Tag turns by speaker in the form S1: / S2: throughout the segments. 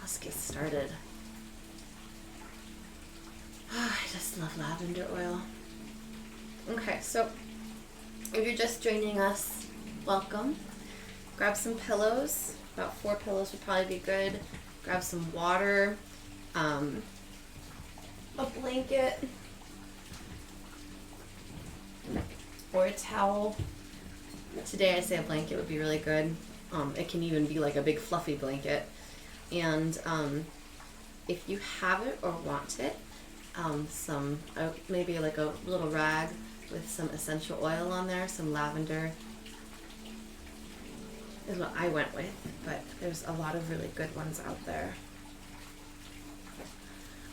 S1: let's get started. I just love lavender oil. Okay, so if you're just joining us, welcome. Grab some pillows. About 4 pillows would probably be good. Grab some water, a blanket, or a towel. Today I say a blanket would be really good. It can even be like a big fluffy blanket. And if you have it or want it, some maybe like a little rag with some essential oil on there, some lavender is what I went with, but there's a lot of really good ones out there.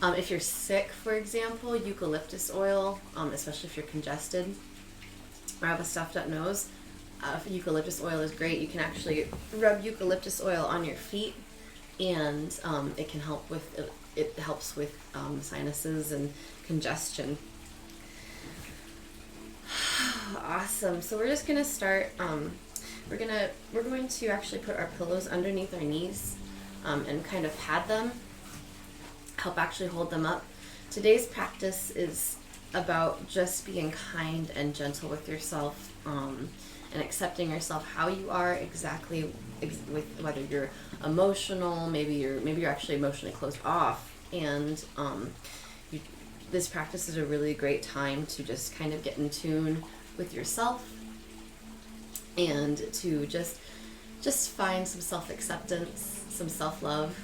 S1: If you're sick, for example, eucalyptus oil, especially if you're congested or have a stuffed up nose, eucalyptus oil is great. You can actually rub eucalyptus oil on your feet, and it can help with it helps with sinuses and congestion. Awesome. So we're just gonna start. We're going to actually put our pillows underneath our knees and kind of pad them, help actually hold them up. Today's practice is about just being kind and gentle with yourself and accepting yourself how you are exactly, with whether you're emotional, maybe you're actually emotionally closed off, and this practice is a really great time to just kind of get in tune with yourself and to just find some self-acceptance, some self-love.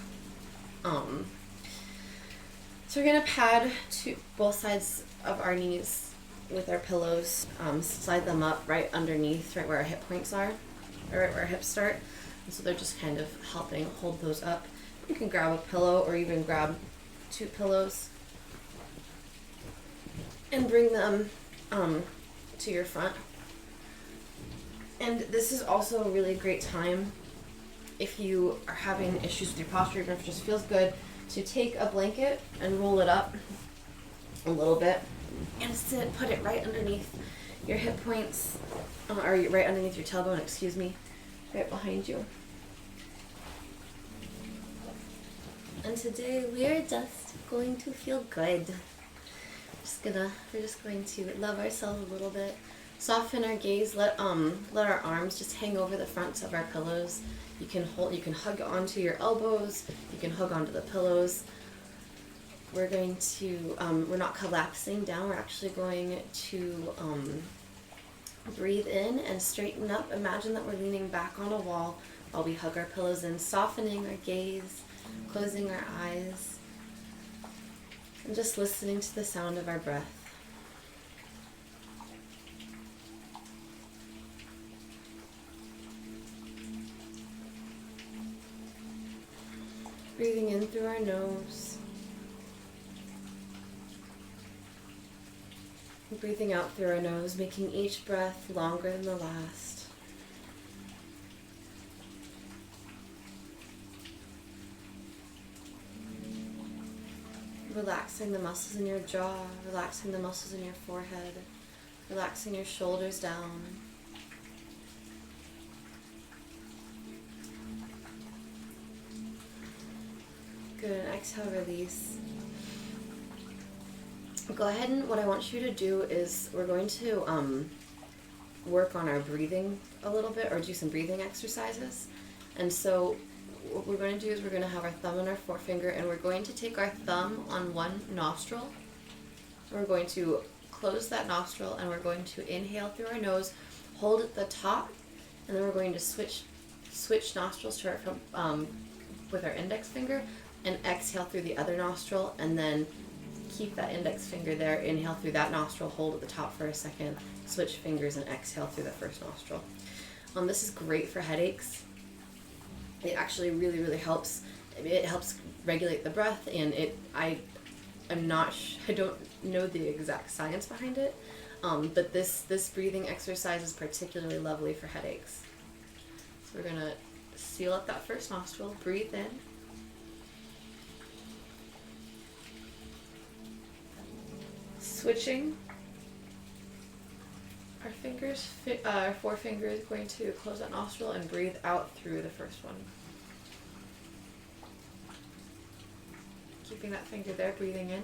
S1: So we're gonna pad to both sides of our knees with our pillows, slide them up right underneath, right where our hip points are, or right where our hips start. And so they're just kind of helping hold those up. You can grab a pillow or even grab 2 pillows and bring them to your front. And this is also a really great time if you are having issues with your posture, even if it just feels good, to take a blanket and roll it up a little bit and put it right underneath your hip points, or right underneath your tailbone, excuse me, right behind you. And today we are just going to feel good. We're just going to love ourselves a little bit. Soften our gaze. Let our arms just hang over the fronts of our pillows. You can hug onto your elbows. You can hug onto the pillows. We're going to we're not collapsing down. We're actually going to breathe in and straighten up. Imagine that we're leaning back on a wall while we hug our pillows in, softening our gaze, closing our eyes, and just listening to the sound of our breath. Breathing in through our nose. Breathing out through our nose, making each breath longer than the last. Relaxing the muscles in your jaw, relaxing the muscles in your forehead, relaxing your shoulders down. Good, and exhale, release. Go ahead, and what I want you to do is we're going to work on our breathing a little bit, or do some breathing exercises. And so what we're going to do is we're going to have our thumb and our forefinger, and we're going to take our thumb on one nostril. We're going to close that nostril, and we're going to inhale through our nose, hold at the top, and then we're going to switch nostrils to with our index finger, and exhale through the other nostril, and then keep that index finger there, inhale through that nostril, hold at the top for a second, switch fingers, and exhale through the first nostril. This is great for headaches. It actually really, really helps. It helps regulate the breath, and I don't know the exact science behind it, but this breathing exercise is particularly lovely for headaches. So we're going to seal up that first nostril, breathe in. Switching our forefinger is going to close that nostril and breathe out through the first one. Keeping that finger there, breathing in.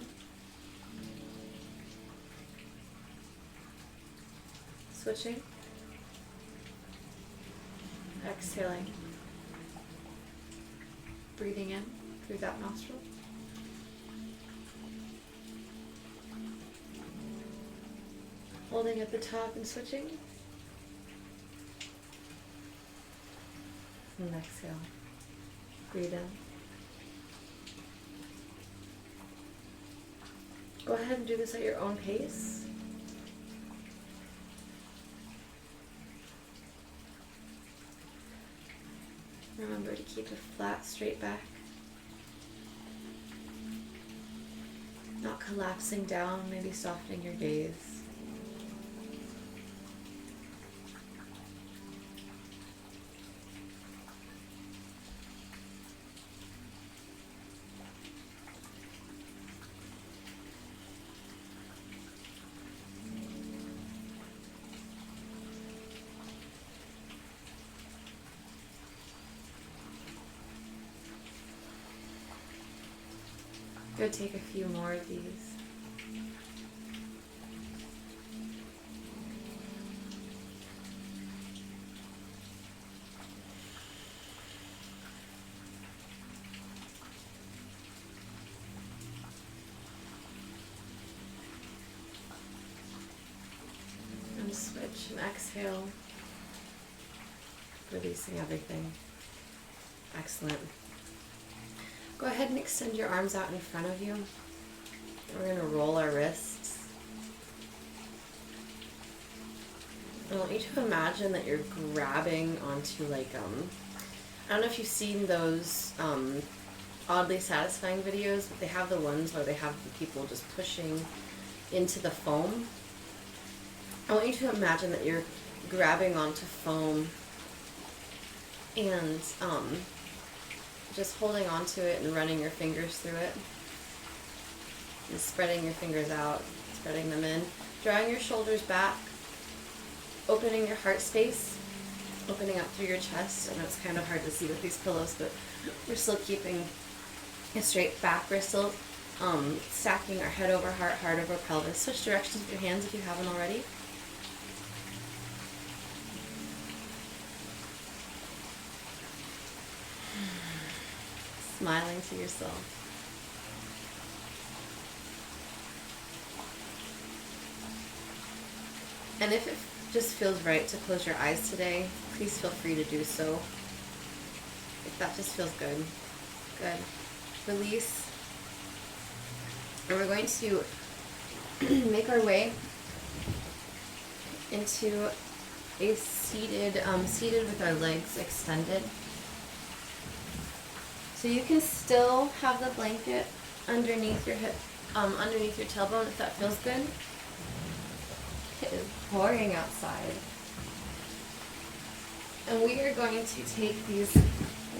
S1: Switching. Exhaling. Breathing in through that nostril. Holding at the top and switching. And exhale. Breathe in. Go ahead and do this at your own pace. Remember to keep a flat, straight back. Not collapsing down, maybe softening your gaze. Go take a few more of these. And switch and exhale, releasing everything. Excellent. Go ahead and extend your arms out in front of you. We're going to roll our wrists. I want you to imagine that you're grabbing onto I don't know if you've seen those oddly satisfying videos, but they have the ones where they have the people just pushing into the foam. I want you to imagine that you're grabbing onto foam and just holding onto it and running your fingers through it. And spreading your fingers out, spreading them in. Drawing your shoulders back, opening your heart space, opening up through your chest. I know it's kind of hard to see with these pillows, but we're still keeping a straight back. We're still stacking our head over heart, heart over pelvis. Switch directions with your hands if you haven't already. Smiling to yourself. And if it just feels right to close your eyes today, please feel free to do so. If that just feels good. Good. Release. And we're going to make our way into a seated with our legs extended. So you can still have the blanket underneath your hip, underneath your tailbone if that feels good. It is pouring outside. And we are going to take these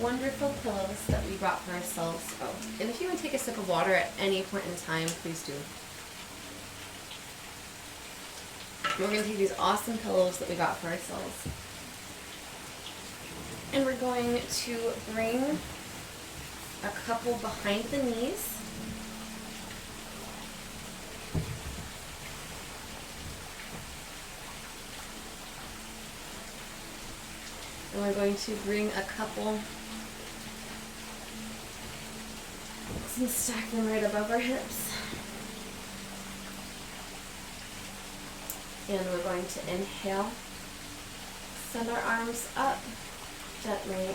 S1: wonderful pillows that we brought for ourselves. Oh, and if you want to take a sip of water at any point in time, please do. We're going to take these awesome pillows that we got for ourselves. And we're going to bring a couple behind the knees. And we're going to bring a couple and stack them right above our hips. And we're going to inhale, send our arms up gently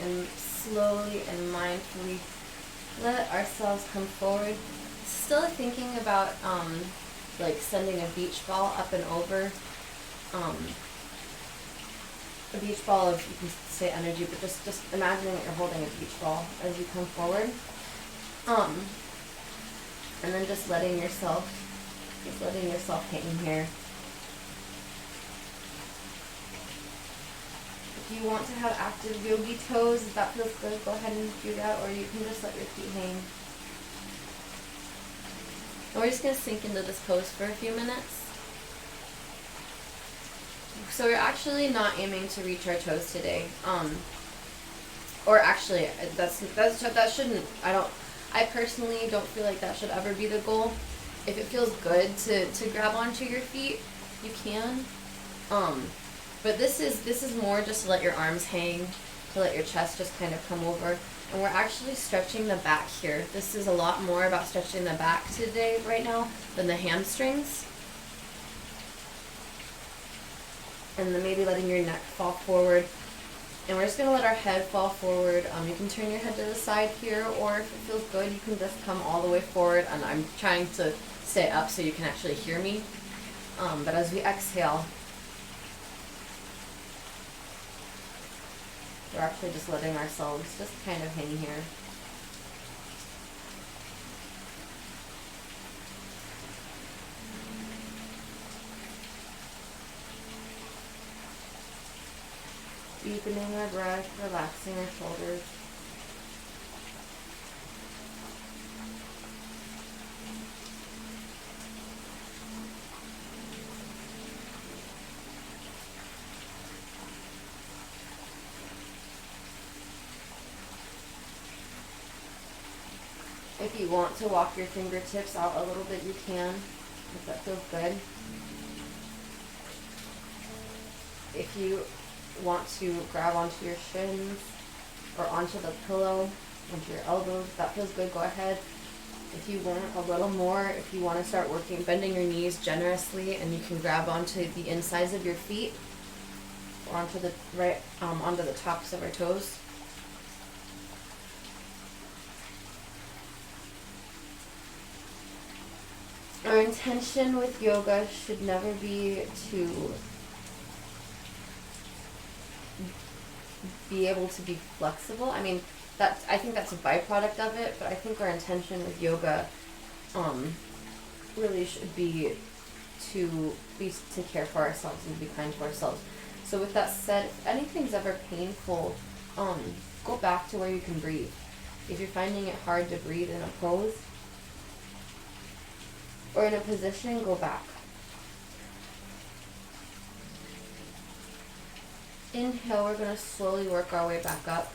S1: and slowly and mindfully let ourselves come forward. Still thinking about like sending a beach ball up and over. A beach ball of, you can say energy, but just imagining that you're holding a beach ball as you come forward. And then just letting yourself hang here. If you want to have active yogi toes, if that feels good, go ahead and do that, or you can just let your feet hang. And we're just going to sink into this pose for a few minutes. So we're actually not aiming to reach our toes today. Or actually, that shouldn't, I personally don't feel like that should ever be the goal. If it feels good to grab onto your feet, you can. But this is more just to let your arms hang, to let your chest just kind of come over. And we're actually stretching the back here. This is a lot more about stretching the back today, right now, than the hamstrings. And then maybe letting your neck fall forward. And we're just going to let our head fall forward. You can turn your head to the side here, or if it feels good, you can just come all the way forward. And I'm trying to stay up so you can actually hear me. But as we exhale, we're actually just letting ourselves just kind of hang here. Deepening our breath, relaxing our shoulders. If you want to walk your fingertips out a little bit, you can, if that feels good. If you want to grab onto your shins or onto the pillow, onto your elbows, if that feels good, go ahead. If you want a little more, if you want to start bending your knees generously, and you can grab onto the insides of your feet or onto the onto the tops of our toes. Our intention with yoga should never be to be able to be flexible. I mean, I think that's a byproduct of it, but I think our intention with yoga really should be to care for ourselves and be kind to ourselves. So with that said, if anything's ever painful, go back to where you can breathe. If you're finding it hard to breathe in a pose or in a position, go back. Inhale, we're going to slowly work our way back up.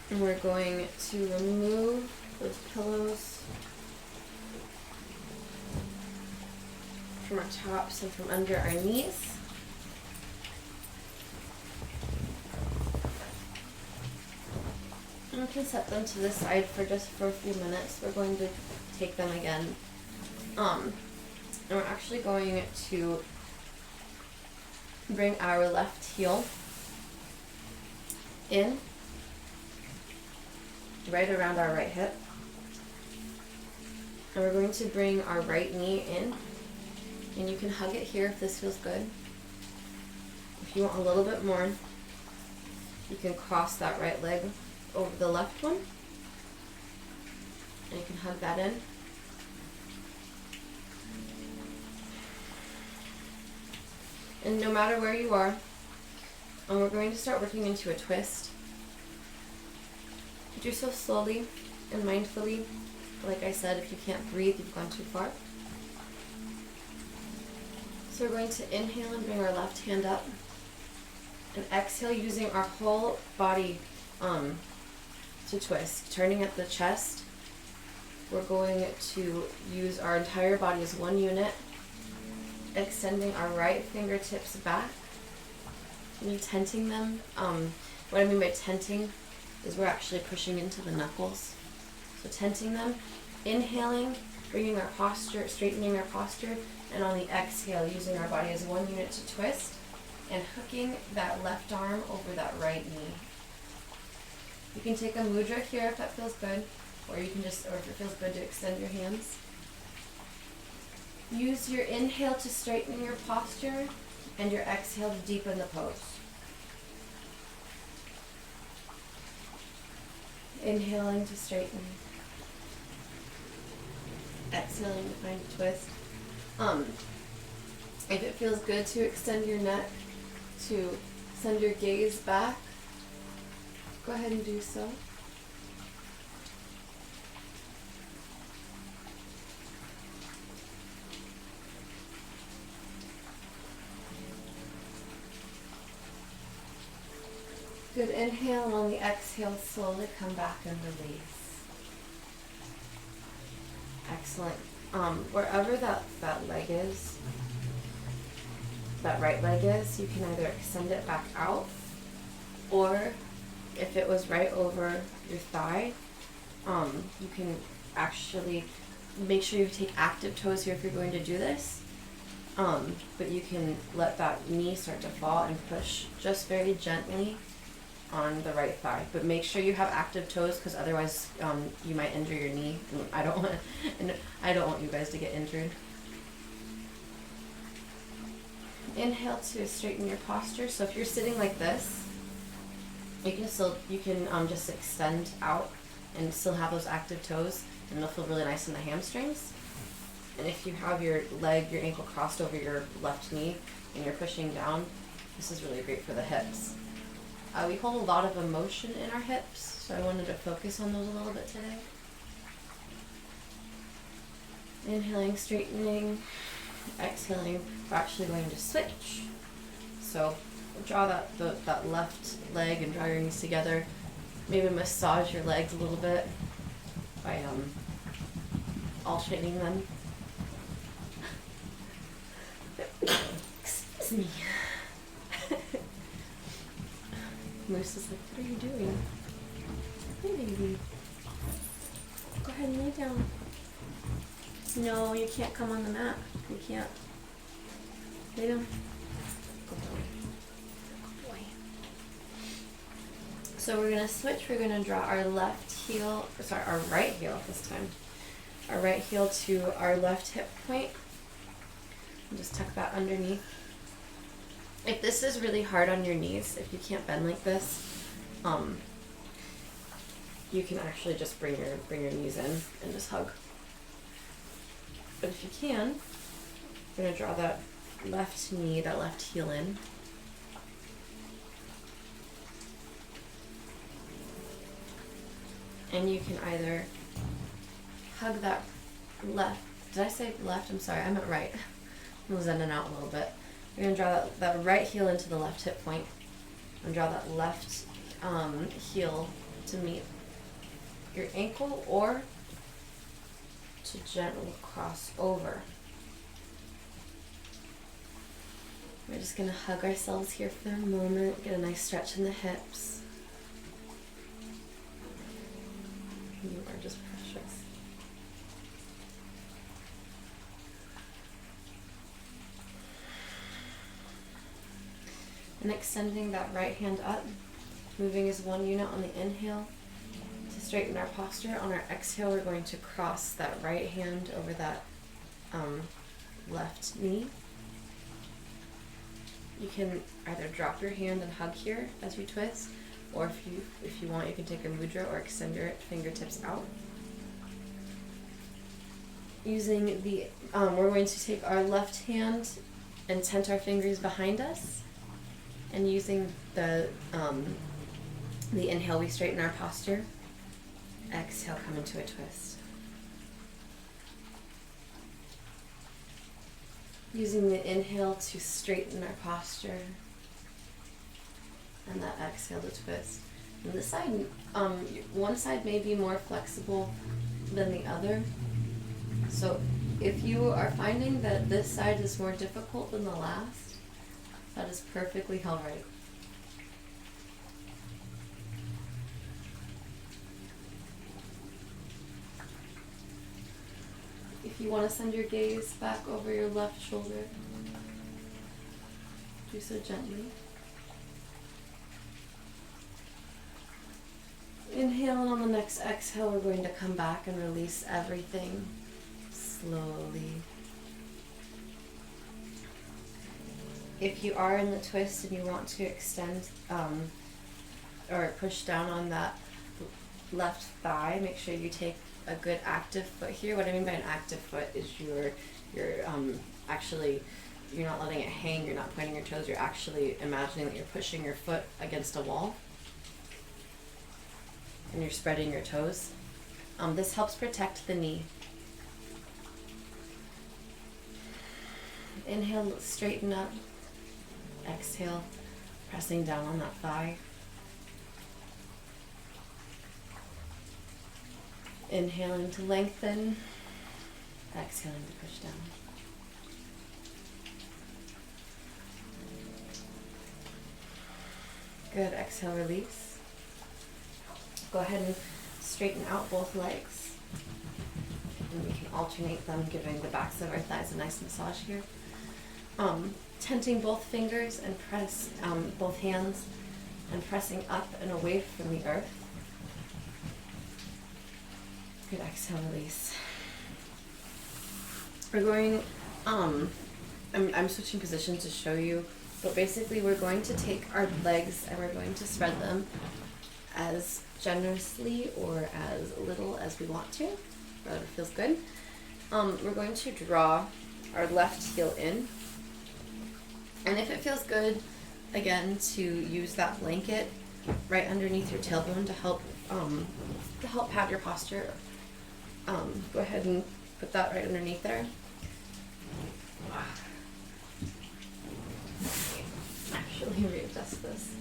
S1: And we're going to remove those pillows from our tops and from under our knees. And we can set them to the side for a few minutes. We're going to take them again. And we're actually going to bring our left heel in, right around our right hip. And we're going to bring our right knee in. And you can hug it here if this feels good. If you want a little bit more, you can cross that right leg over the left one. And you can hug that in. And no matter where you are, we're going to start working into a twist. Do so slowly and mindfully. Like I said, if you can't breathe, you've gone too far. So we're going to inhale and bring our left hand up. And exhale using our whole body to twist. Turning at the chest. We're going to use our entire body as one unit. Extending our right fingertips back and tenting them. What I mean by tenting is we're actually pushing into the knuckles. So tenting them, inhaling, bringing our posture, straightening our posture, and on the exhale, using our body as one unit to twist and hooking that left arm over that right knee. You can take a mudra here if that feels good, or if it feels good to extend your hands. Use your inhale to straighten your posture and your exhale to deepen the pose. Inhaling to straighten. Exhaling to find a twist. If it feels good to extend your neck, to send your gaze back, go ahead and do so. Good, inhale, and on the exhale, slowly come back and release. Excellent. Wherever that leg is, that right leg is, you can either extend it back out, or if it was right over your thigh, you can actually make sure you take active toes here if you're going to do this. But you can let that knee start to fall and push just very gently on the right thigh. But make sure you have active toes, because otherwise you might injure your knee. And I don't want you guys to get injured. Inhale to straighten your posture. So if you're sitting like this, you can just extend out and still have those active toes, and it'll feel really nice in the hamstrings. And if you have your ankle crossed over your left knee and you're pushing down, this is really great for the hips. We hold a lot of emotion in our hips, so I wanted to focus on those a little bit today. Inhaling, straightening, exhaling. We're actually going to switch. So draw that left leg and draw your knees together. Maybe massage your legs a little bit by alternating them. Excuse me. Moose is like, what are you doing? Hey, baby. Go ahead and lay down. No, you can't come on the mat. You can't. Lay down. Good boy. Good boy. So we're going to switch. We're going to draw our our right heel this time. Our right heel to our left hip point. And just tuck that underneath. If this is really hard on your knees, if you can't bend like this, you can actually just bring your knees in and just hug. But if you can, you're going to draw that left knee, that left heel in. And you can either hug that left. Did I say left? I'm sorry, I meant right. I was in and out a little bit. You're going to draw that right heel into the left hip point and draw that left heel to meet your ankle or to gently cross over. We're just going to hug ourselves here for a moment, get a nice stretch in the hips. You are just precious. And extending that right hand up, moving as one unit on the inhale to straighten our posture. On our exhale, we're going to cross that right hand over that left knee. You can either drop your hand and hug here as you twist, or if you want, you can take a mudra or extend your fingertips out. Using we're going to take our left hand and tent our fingers behind us. And using the inhale, we straighten our posture. Exhale, come into a twist. Using the inhale to straighten our posture. And that exhale to twist. And this side, one side may be more flexible than the other. So if you are finding that this side is more difficult than the last, that is perfectly all right. If you want to send your gaze back over your left shoulder, do so gently. Inhale, and on the next exhale, we're going to come back and release everything slowly. If you are in the twist and you want to extend or push down on that left thigh, make sure you take a good active foot here. What I mean by an active foot is you're actually, you're not letting it hang, you're not pointing your toes, you're actually imagining that you're pushing your foot against a wall and you're spreading your toes. This helps protect the knee. Inhale, straighten up. Exhale, pressing down on that thigh. Inhaling to lengthen, exhaling to push down. Good, exhale, release. Go ahead and straighten out both legs. And we can alternate them, giving the backs of our thighs a nice massage here. Tenting both fingers and press both hands and pressing up and away from the earth. Good, exhale, release. We're going, I'm switching positions to show you, but basically we're going to take our legs and we're going to spread them as generously or as little as we want to, whatever feels good. We're going to draw our left heel in, and if it feels good, again, to use that blanket right underneath your tailbone to help pad your posture. Go ahead and put that right underneath there. Actually, readjust this.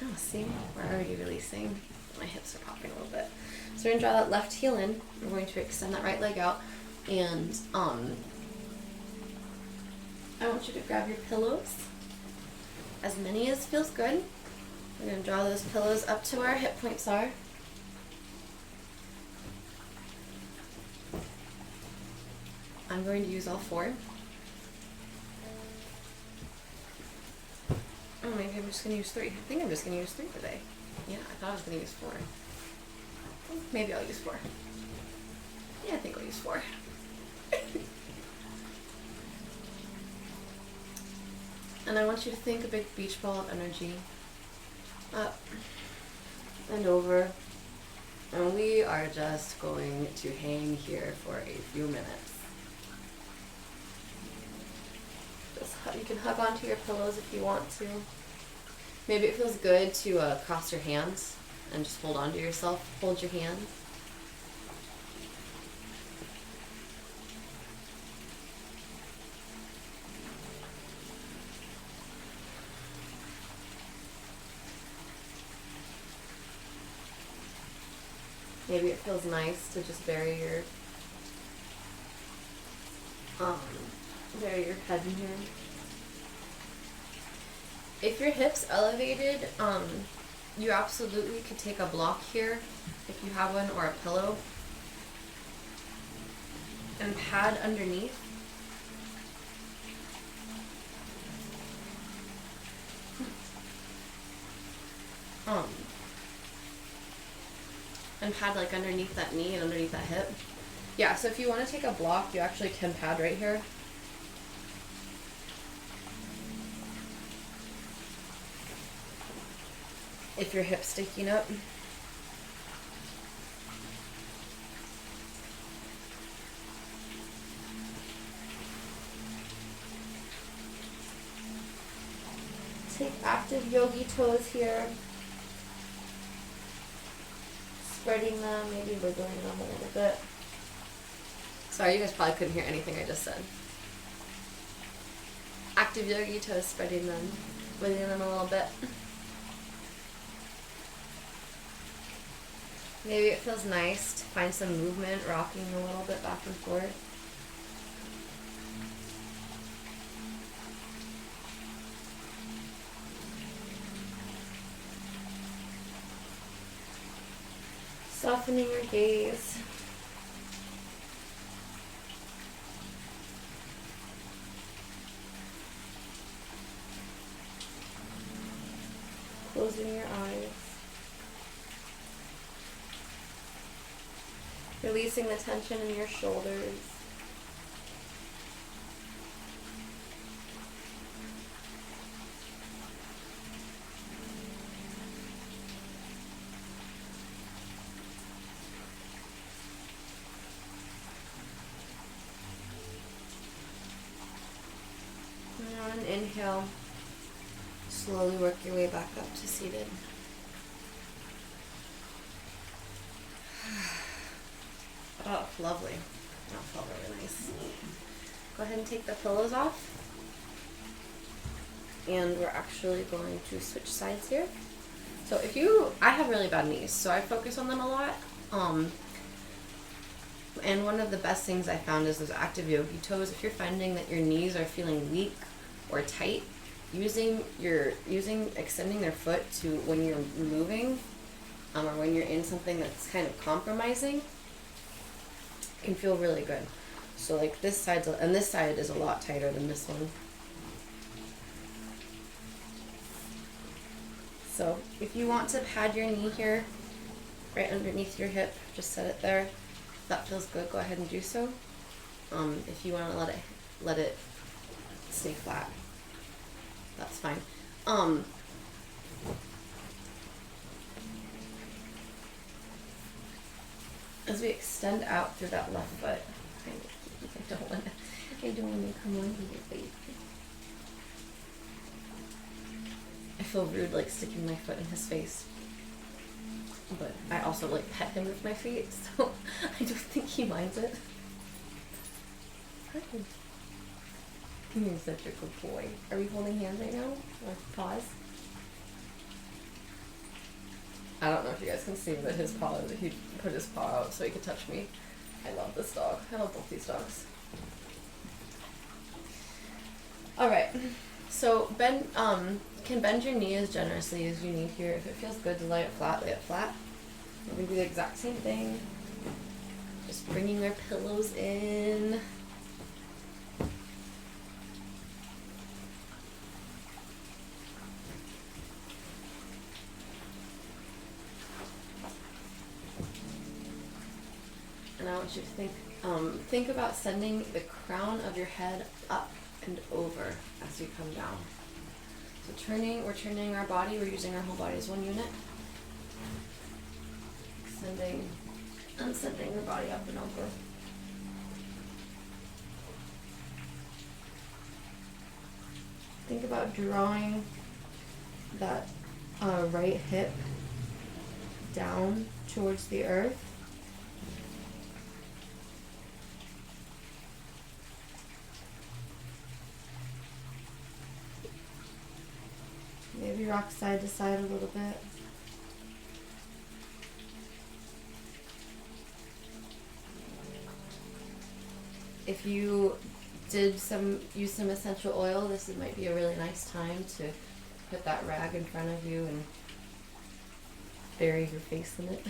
S1: Oh, see, we're already releasing. My hips are popping a little bit. So we're gonna draw that left heel in. We're going to extend that right leg out, and I want you to grab your pillows, as many as feels good. We're gonna draw those pillows up to where our hip points are. I'm going to use all four. Oh, maybe I'm just gonna use three. I think I'm just gonna use three today. Yeah, I thought I was gonna use four. Maybe I'll use four. Yeah, I think I'll use four. And I want you to think a big beach ball of energy. Up and over. And we are just going to hang here for a few minutes. You can hug onto your pillows if you want to. Maybe it feels good to cross your hands and just hold on to yourself. Hold your hands. Maybe it feels nice to just bury your head in here. If your hips elevated, you absolutely could take a block here, if you have one, or a pillow, and pad underneath. And pad like underneath that knee and underneath that hip. Yeah, so if you want to take a block, you actually can pad right here. If your hip's sticking up. Take active yogi toes here. Spreading them, maybe wiggling them a little bit. Sorry, you guys probably couldn't hear anything I just said. Active yogi toes, spreading them, wiggling them a little bit. Maybe it feels nice to find some movement, rocking a little bit back and forth. Softening your gaze. Closing your eyes. Releasing the tension in your shoulders. And on an inhale, slowly work your way back up to seated. Oh, lovely. That felt really nice. Go ahead and take the pillows off. And we're actually going to switch sides here. So I have really bad knees, so I focus on them a lot. And one of the best things I found is those active yogi toes. If you're finding that your knees are feeling weak or tight, extending their foot to when you're moving, or when you're in something that's kind of compromising, can feel really good. So like this side is a lot tighter than this one. So if you want to pad your knee here, right underneath your hip, just set it there. If that feels good, go ahead and do so. If you want to let it stay flat, that's fine. As we extend out through that left foot, I don't want to come on to your face. I feel rude like sticking my foot in his face, but I also like pet him with my feet, so I don't think he minds it. Hi. You're such a good boy. Are we holding hands right now? Or paws? I don't know if you guys can see, but his paw, he put his paw out so he could touch me. I love this dog. I love both these dogs. Alright, so can bend your knee as generously as you need here. If it feels good to lay it flat, lay it flat. We're going to do the exact same thing. Just bringing our pillows in. And I want you to think about sending the crown of your head up and over as you come down. So we're turning our body, we're using our whole body as one unit. Extending and sending your body up and over. Think about drawing that right hip down towards the earth. Maybe rock side to side a little bit. If you use some essential oil, this might be a really nice time to put that rag in front of you and bury your face in it.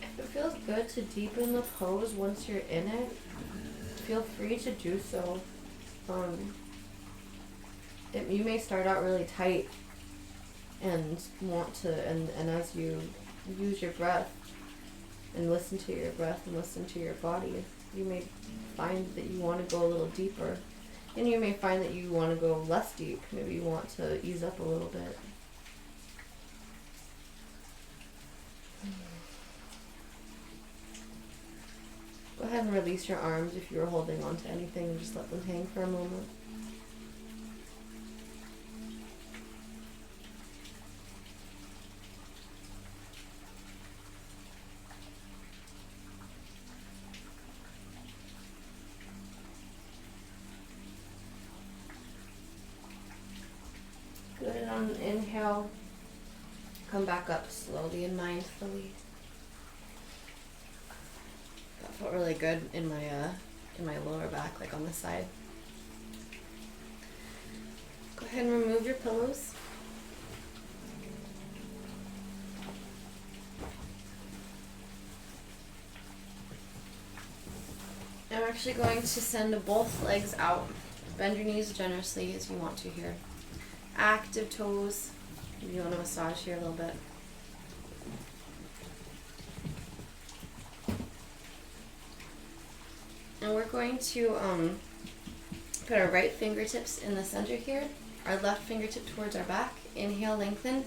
S1: If it feels good to deepen the pose once you're in it, feel free to do so. You may start out really tight and want to, and as you use your breath and listen to your breath and listen to your body, you may find that you want to go a little deeper, and you may find that you want to go less deep. Maybe you want to ease up a little bit. Go ahead and release your arms if you're holding on to anything, and just let them hang for a moment. Good. On an inhale, come back up slowly and mindfully. That felt really good in my lower back, like on the side. Go ahead and remove your pillows. I'm actually going to send both legs out. Bend your knees generously as you want to here. active toes. You want to massage here a little bit. And we're going to put our right fingertips in the center here, our left fingertip towards our back. Inhale, lengthen.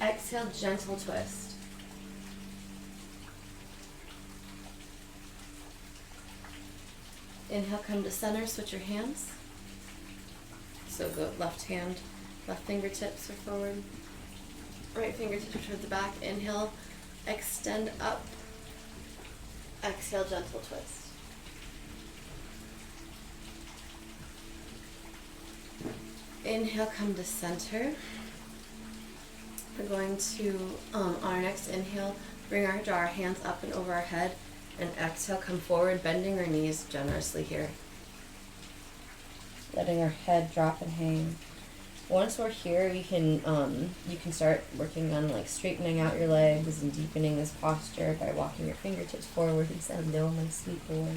S1: Exhale, gentle twist. Inhale, come to center, switch your hands. So go left hand, left fingertips are forward. Right fingertips towards the back. Inhale, extend up. Exhale, gentle twist. Inhale, come to center. We're going to, on our next inhale, draw our hands up and over our head, and exhale, come forward, bending our knees generously here. Letting our head drop and hang. Once we're here, you can start working on like straightening out your legs and deepening this posture by walking your fingertips forward and say, "Hello, my sweet boy."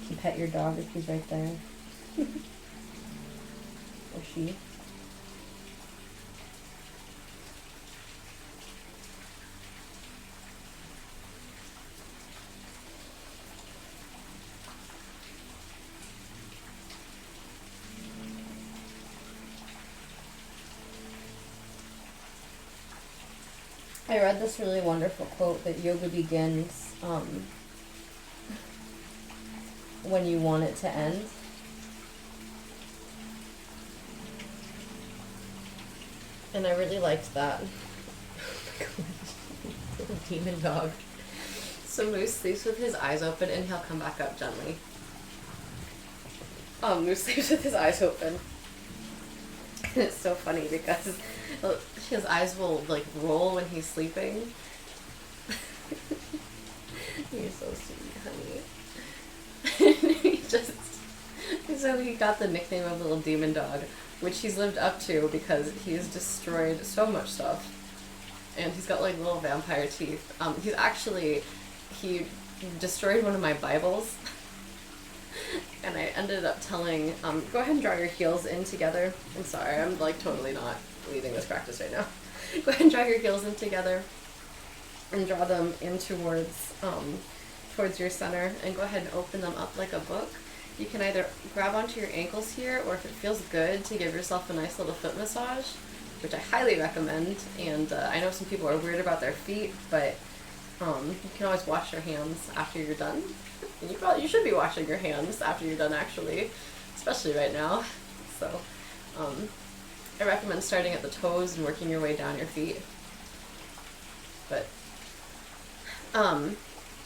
S1: You can pet your dog if he's right there. Or she. I read this really wonderful quote that yoga begins when you want it to end. And I really liked that. Little demon dog. So Moose sleeps with his eyes open, and he'll come back up gently. Moose sleeps with his eyes open. And it's so funny because his eyes will like roll when he's sleeping. You're so sweet, honey. So he got the nickname of Little Demon Dog, which he's lived up to because he's destroyed so much stuff. And he's got like little vampire teeth. He destroyed one of my Bibles. And I ended up telling, go ahead and draw your heels in together. I'm sorry, I'm like totally not leading this practice right now. Go ahead and draw your heels in together and draw them in towards your center, and go ahead and open them up like a book. You can either grab onto your ankles here, or if it feels good to give yourself a nice little foot massage, which I highly recommend. And I know some people are weird about their feet, but you can always wash your hands after you're done. You should be washing your hands after you're done, actually, especially right now. So I recommend starting at the toes and working your way down your feet. But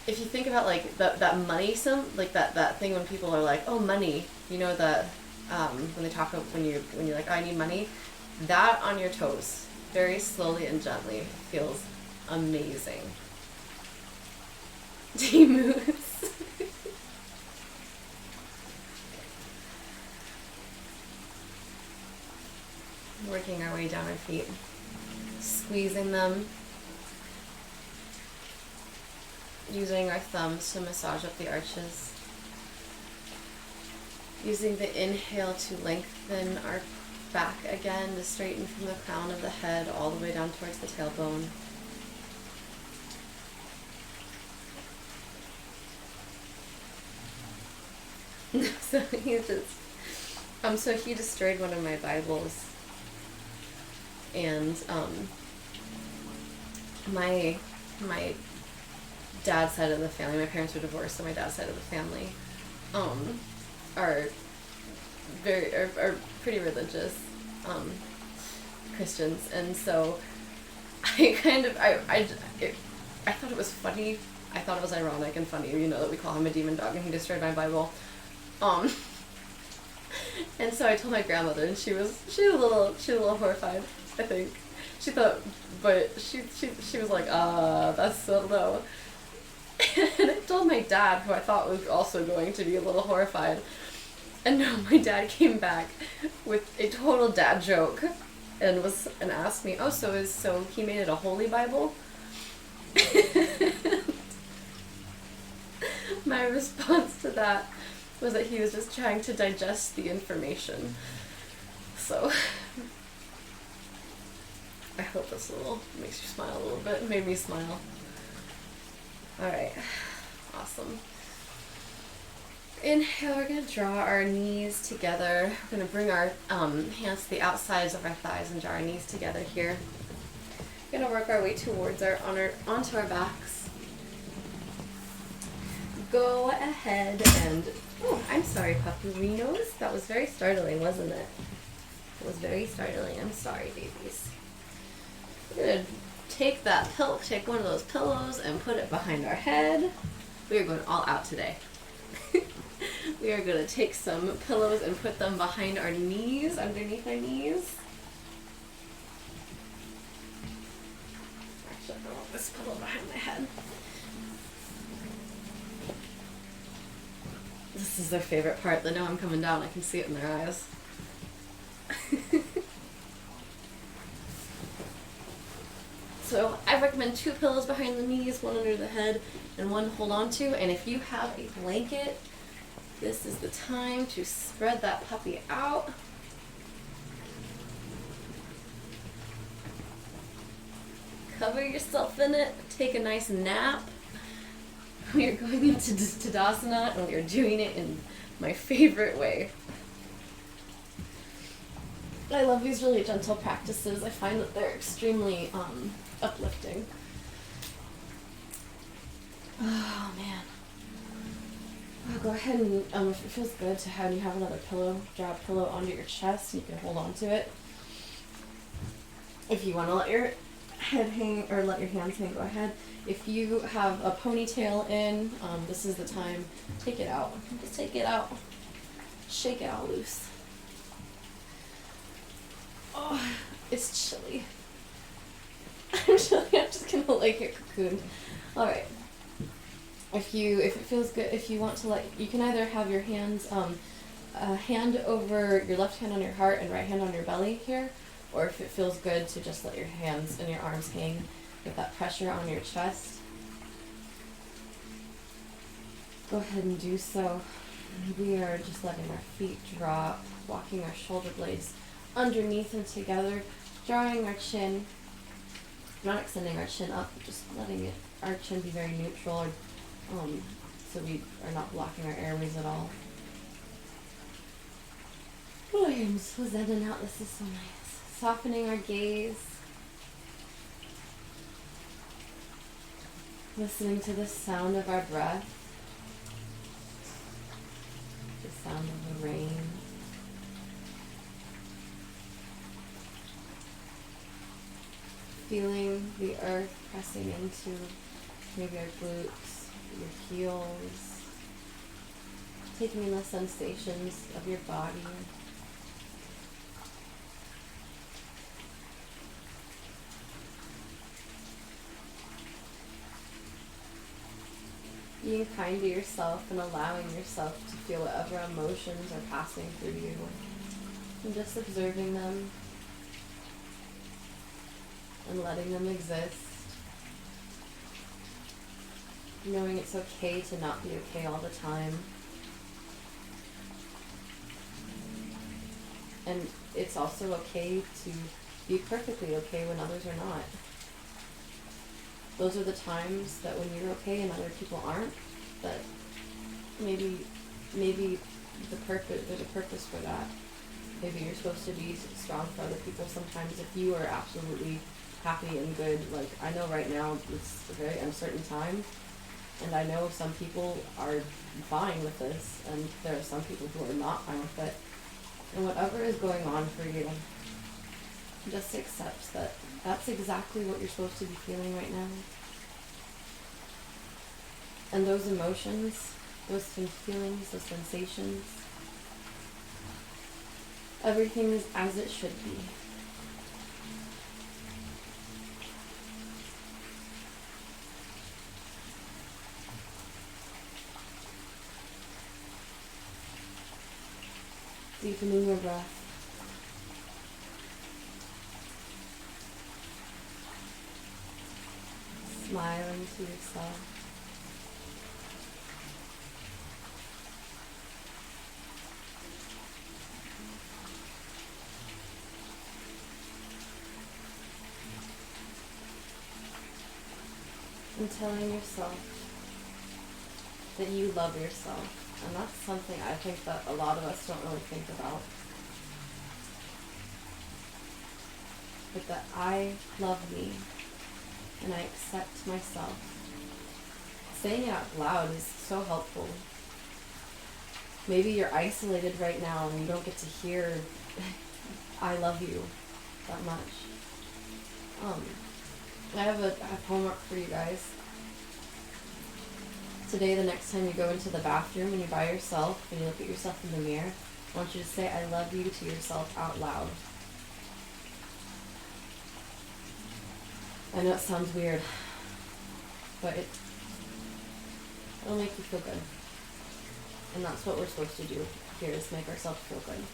S1: if you think about like that money like that thing when people are like, oh, money, you know, that when they talk about when you're like, oh, I need money, that on your toes, very slowly and gently, feels amazing. Moose. Working our way down our feet, squeezing them, using our thumbs to massage up the arches, using the inhale to lengthen our back again, to straighten from the crown of the head all the way down towards the tailbone. So he destroyed one of my Bibles, and my dad's side of the family, my parents were divorced, so my dad's side of the family are pretty religious Christians, and so I thought it was funny. I thought it was ironic and funny, you know, that we call him a demon dog and he destroyed my Bible. And so I told my grandmother, and she was a little horrified, I think. She thought, but she was like, that's so low. And I told my dad, who I thought was also going to be a little horrified. And no, my dad came back with a total dad joke and asked me, so he made it a holy Bible? My response to that was that he was just trying to digest the information. So I hope this makes you smile a little bit. It made me smile. Alright, awesome. Inhale, we're going to draw our knees together. We're going to bring our hands to the outsides of our thighs and draw our knees together here. We're going to work our way towards onto our backs. Go ahead and, oh, I'm sorry, pupperinos. That was very startling, wasn't it? It was very startling. I'm sorry, babies. We're going to take one of those pillows and put it behind our head. We are going all out today. We are going to take some pillows and put them behind our knees, underneath our knees. Actually, I want this pillow behind my head. This is their favorite part. They know I'm coming down. I can see it in their eyes. So I recommend 2 pillows behind the knees, 1 under the head, and 1 hold on to. And if you have a blanket, this is the time to spread that puppy out. Cover yourself in it. Take a nice nap. We are going into Tadasana, and we are doing it in my favorite way. I love these really gentle practices. I find that they're extremely uplifting. Oh man. Oh, go ahead and if it feels good to have another pillow, draw a pillow onto your chest and you can hold on to it. If you want to let your head hang or let your hands hang, go ahead. If you have a ponytail in, this is the time. Take it out. Just take it out. Shake it all loose. Oh, it's chilly. I'm chilly. I'm just gonna get cocooned. All right. If it feels good, if you want to you can either have your hands, a hand over your left hand on your heart and right hand on your belly here, or if it feels good to just let your hands and your arms hang with that pressure on your chest. Go ahead and do so. We are just letting our feet drop, walking our shoulder blades underneath and together, drawing our chin, not extending our chin up, just letting our chin be very neutral, so we are not blocking our airways at all. Williams was in and out. This is so nice. Softening our gaze. Listening to the sound of our breath. The sound of the rain. Feeling the earth pressing into maybe our glutes, your heels. Taking in the sensations of your body. Being kind to yourself and allowing yourself to feel whatever emotions are passing through you. And just observing them and letting them exist. Knowing it's okay to not be okay all the time. And it's also okay to be perfectly okay when others are not. Those are the times that when you're okay and other people aren't, that maybe there's a purpose for that. Maybe you're supposed to be strong for other people sometimes if you are absolutely happy and good. Like, I know right now it's a very uncertain time, and I know some people are fine with this, and there are some people who are not fine with it. And whatever is going on for you, just accept that that's exactly what you're supposed to be feeling right now. And those emotions, those feelings, those sensations, everything is as it should be. Deepening your breath. Smiling to yourself. and telling yourself that you love yourself. And that's something I think that a lot of us don't really think about. But that I love me and I accept myself. Saying it out loud is so helpful. Maybe you're isolated right now and you don't get to hear I love you that much. I have homework for you guys. Today, the next time you go into the bathroom and you're by yourself and you look at yourself in the mirror, I want you to say I love you to yourself out loud. I know it sounds weird, but it'll make you feel good. And that's what we're supposed to do here, is make ourselves feel good.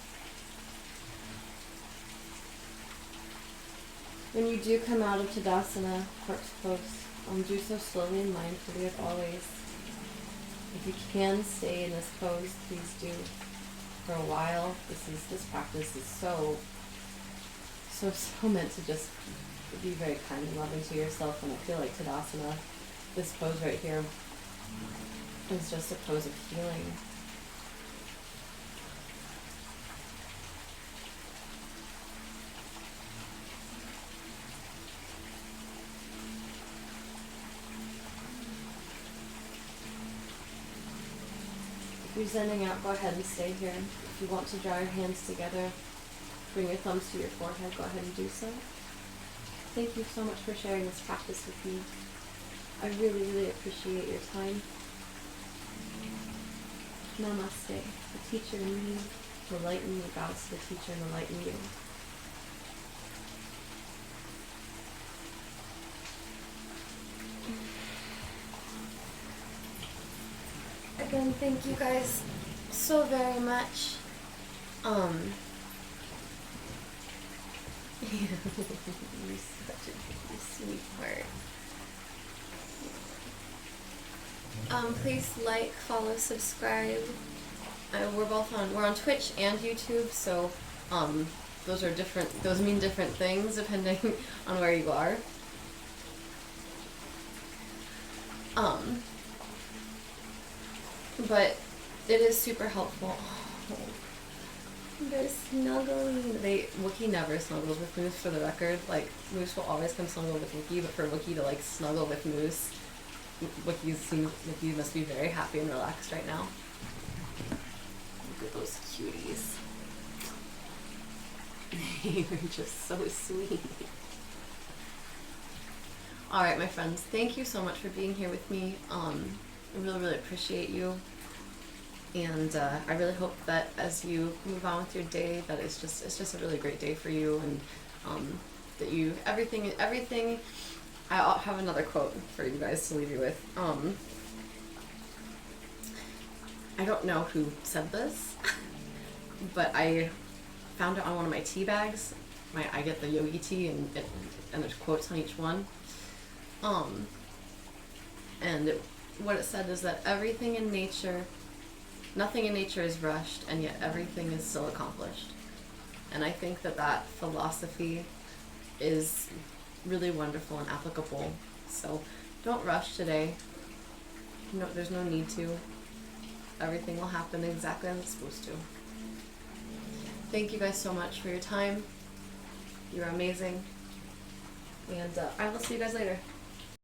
S1: When you do come out of Tadasana, corpse pose, do so slowly and mindfully as always. If you can stay in this pose, please do for a while. This practice is so meant to just be very kind and loving to yourself. And I feel like Tadasana, this pose right here, is just a pose of healing. If you're zenning out, go ahead and stay here. If you want to draw your hands together, bring your thumbs to your forehead, go ahead and do so. Thank you so much for sharing this practice with me. I really, really appreciate your time. Namaste. The teacher in me, the light in me bows to the teacher and the light in you. Again, thank you guys so very much. You're such a sweetheart. Please like, follow, subscribe. We're on Twitch and YouTube, so those mean different things depending on where you are. But it is super helpful. Oh, they're snuggling. Wookie never snuggles with Moose, for the record. Like, Moose will always come snuggle with Wookie, but for Wookie to like snuggle with Moose, Wookie must be very happy and relaxed right now. Look at those cuties. You're just so sweet. Alright, my friends, thank you so much for being here with me. I really, really appreciate you. And I really hope that as you move on with your day, that it's just a really great day for you, and that you everything. I'll have another quote for you guys to leave you with. I don't know who said this, but I found it on one of my tea bags. I get the yogi tea, and there's quotes on each one. What it said is that nothing in nature is rushed, and yet everything is still accomplished. And I think that philosophy is really wonderful and applicable. So don't rush today. No, there's no need to. Everything will happen exactly as it's supposed to. Thank you guys so much for your time. You're amazing. And I will see you guys later.